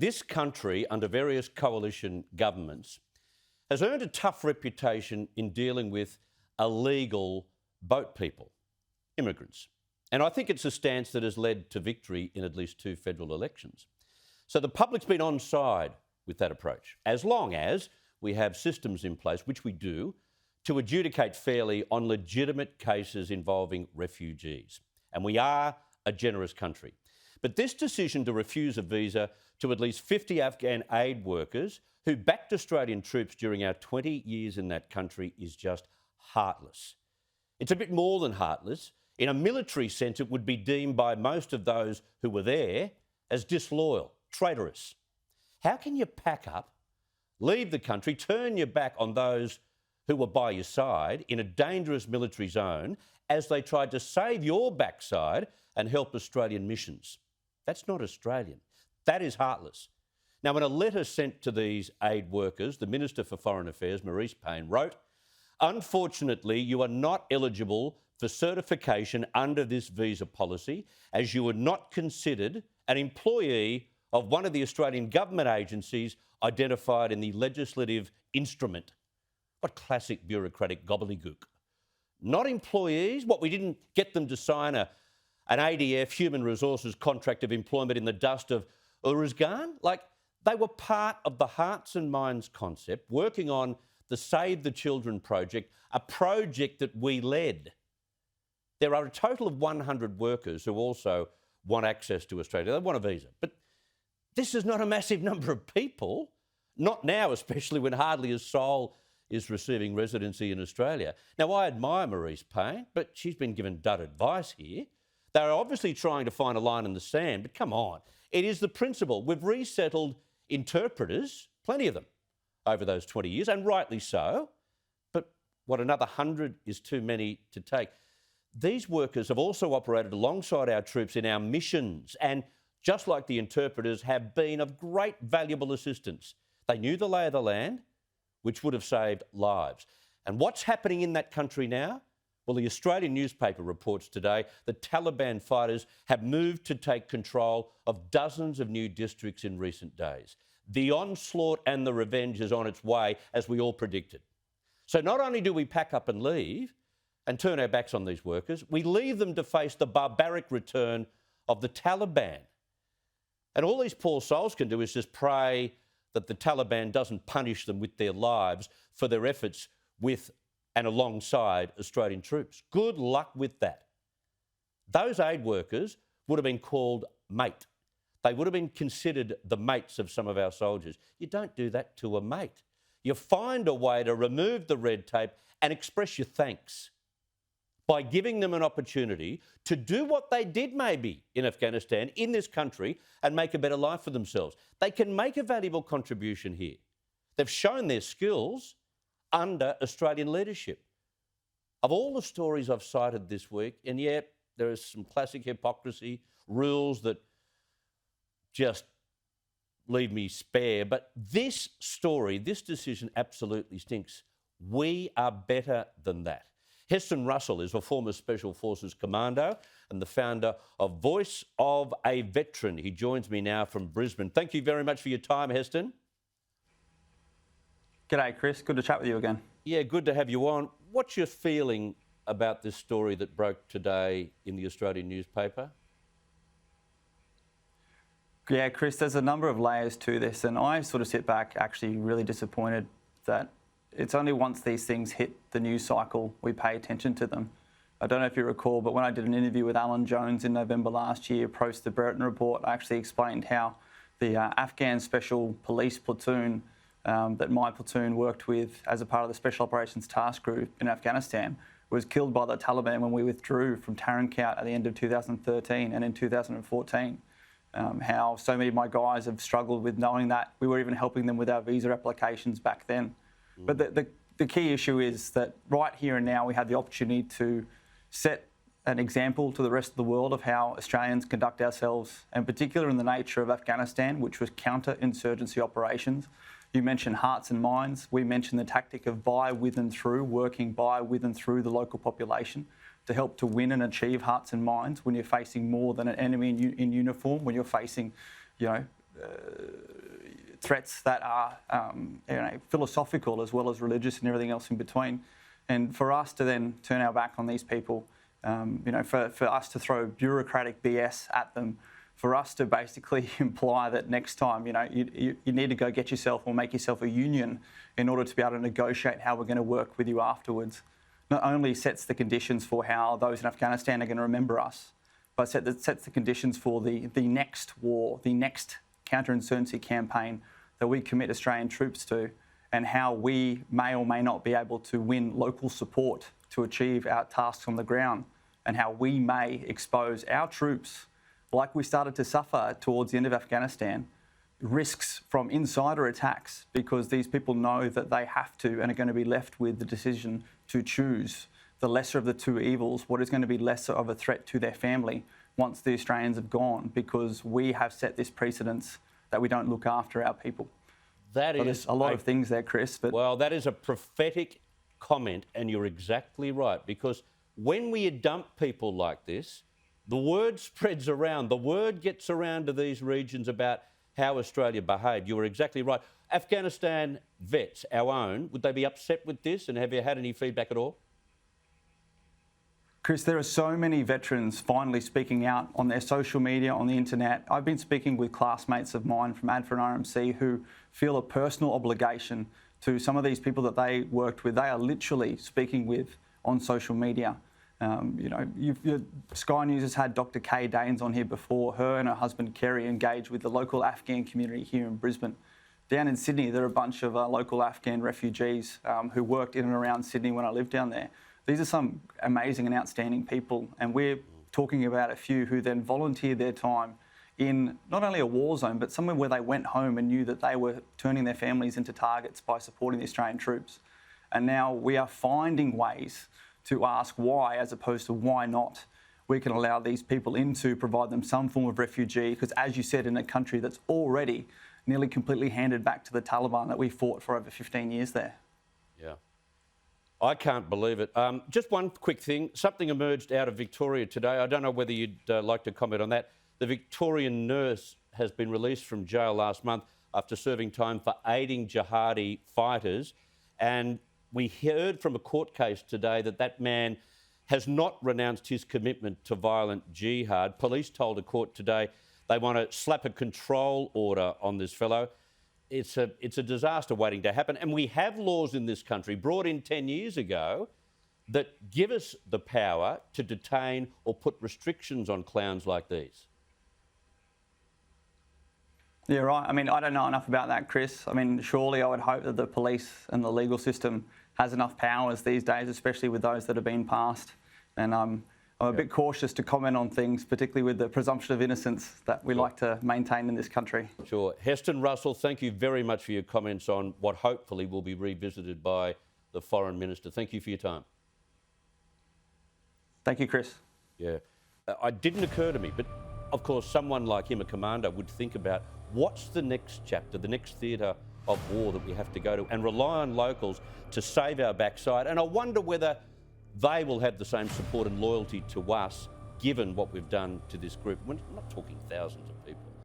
This country, under various coalition governments, has earned a tough reputation in dealing with illegal boat people, immigrants. And I think it's a stance that has led to victory in at least 2 federal elections. So the public's been on side with that approach, as long as we have systems in place, which we do, to adjudicate fairly on legitimate cases involving refugees. And we are a generous country. But this decision to refuse a visa to at least 50 Afghan aid workers who backed Australian troops during our 20 years in that country is just heartless. It's a bit more than heartless. In a military sense, it would be deemed by most of those who were there as disloyal, traitorous. How can you pack up, leave the country, turn your back on those who were by your side in a dangerous military zone as they tried to save your backside and help Australian missions? That's not Australian. That is heartless. Now, in a letter sent to these aid workers, the Minister for Foreign Affairs, Marise Payne, wrote, "Unfortunately, you are not eligible for certification under this visa policy as you were not considered an employee of one of the Australian government agencies identified in the legislative instrument." What classic bureaucratic gobbledygook. Not employees? What, we didn't get them to sign an ADF Human Resources contract of employment in the dust of Uruzgan? Like, they were part of the Hearts and Minds concept, working on the Save the Children project, a project that we led. There are a total of 100 workers who also want access to Australia. They want a visa. But this is not a massive number of people. Not now, especially when hardly a soul is receiving residency in Australia. Now, I admire Marise Payne, but she's been given dud advice here. They're obviously trying to find a line in the sand, but come on. It is the principle. We've resettled interpreters, plenty of them, over those 20 years, and rightly so. But what, another 100 is too many to take. These workers have also operated alongside our troops in our missions and, just like the interpreters, have been of great valuable assistance. They knew the lay of the land, which would have saved lives. And what's happening in that country now? Well, the Australian newspaper reports today that Taliban fighters have moved to take control of dozens of new districts in recent days. The onslaught and the revenge is on its way, as we all predicted. So not only do we pack up and leave and turn our backs on these workers, we leave them to face the barbaric return of the Taliban. And all these poor souls can do is just pray that the Taliban doesn't punish them with their lives for their efforts with and alongside Australian troops. Good luck with that. Those aid workers would have been called mate. They would have been considered the mates of some of our soldiers. You don't do that to a mate. You find a way to remove the red tape and express your thanks by giving them an opportunity to do what they did maybe in Afghanistan, in this country, and make a better life for themselves. They can make a valuable contribution here. They've shown their skills under Australian leadership. Of all the stories I've cited this week, and yeah, there is some classic hypocrisy, rules that just leave me spare, but this story, this decision absolutely stinks. We are better than that. Heston Russell is a former Special Forces commando and the founder of Voice of a Veteran. He joins me now from Brisbane. Thank you very much for your time, Heston. G'day, Chris. Good to chat with you again. Yeah, good to have you on. What's your feeling about this story that broke today in the Australian newspaper? Yeah, Chris, there's a number of layers to this, and I sort of sit back actually really disappointed that it's only once these things hit the news cycle we pay attention to them. I don't know if you recall, but when I did an interview with Alan Jones in November last year, post the Brereton report, I actually explained how the Afghan Special Police platoon that my platoon worked with as a part of the Special Operations Task Group in Afghanistan was killed by the Taliban when we withdrew from Tarankout at the end of 2013 and in 2014. How so many of my guys have struggled with knowing that. We were even helping them with our visa applications back then. But the key issue is that right here and now we had the opportunity to set an example to the rest of the world of how Australians conduct ourselves, and particularly in the nature of Afghanistan, which was counter-insurgency operations. You mentioned Hearts and Minds. We mentioned the tactic of by, with and through, working by, with and through the local population to help to win and achieve Hearts and Minds when you're facing more than an enemy in uniform, when you're facing, threats that are philosophical as well as religious and everything else in between. And for us to then turn our back on these people, for us to throw bureaucratic BS at them, for us to basically imply that next time, you need to go get yourself or make yourself a union in order to be able to negotiate how we're going to work with you afterwards, not only sets the conditions for how those in Afghanistan are going to remember us, but sets the conditions for the next war, the next counterinsurgency campaign that we commit Australian troops to, and how we may or may not be able to win local support to achieve our tasks on the ground, and how we may expose our troops, like we started to suffer towards the end of Afghanistan, risks from insider attacks, because these people know that they have to and are going to be left with the decision to choose the lesser of the two evils, what is going to be lesser of a threat to their family once the Australians have gone, because we have set this precedence that we don't look after our people. There's a lot of things there, Chris. But well, that is a prophetic comment, and you're exactly right, because when we dump people like this, the word spreads around. The word gets around to these regions about how Australia behaved. You were exactly right. Afghanistan vets, our own, would they be upset with this, and have you had any feedback at all? Chris, there are so many veterans finally speaking out on their social media, on the internet. I've been speaking with classmates of mine from ADF and RMC who feel a personal obligation to some of these people that they worked with. They are literally speaking with on social media. Sky News has had Dr. Kay Danes on here before. Her and her husband Kerry engaged with the local Afghan community here in Brisbane. Down in Sydney, there are a bunch of local Afghan refugees who worked in and around Sydney when I lived down there. These are some amazing and outstanding people, and we're talking about a few who then volunteered their time in not only a war zone, but somewhere where they went home and knew that they were turning their families into targets by supporting the Australian troops. And now we are finding ways to ask why, as opposed to why not, we can allow these people in to provide them some form of refugee, because as you said, in a country that's already nearly completely handed back to the Taliban that we fought for over 15 years there. Yeah. I can't believe it. Just one quick thing. Something emerged out of Victoria today. I don't know whether you'd like to comment on that. The Victorian nurse has been released from jail last month after serving time for aiding jihadi fighters. And we heard from a court case today that that man has not renounced his commitment to violent jihad. Police told a court today they want to slap a control order on this fellow. It's a disaster waiting to happen. And we have laws in this country brought in 10 years ago that give us the power to detain or put restrictions on clowns like these. Yeah, right. I mean, I don't know enough about that, Chris. I mean, surely I would hope that the police and the legal system has enough powers these days, especially with those that have been passed. And I'm a bit cautious to comment on things, particularly with the presumption of innocence that we like to maintain in this country. Sure. Heston Russell, thank you very much for your comments on what hopefully will be revisited by the Foreign Minister. Thank you for your time. Thank you, Chris. Yeah. It didn't occur to me, but of course someone like him, a commander, would think about what's the next chapter, the next theatre of war that we have to go to, and rely on locals to save our backside. And I wonder whether they will have the same support and loyalty to us, given what we've done to this group. We're not talking thousands of people.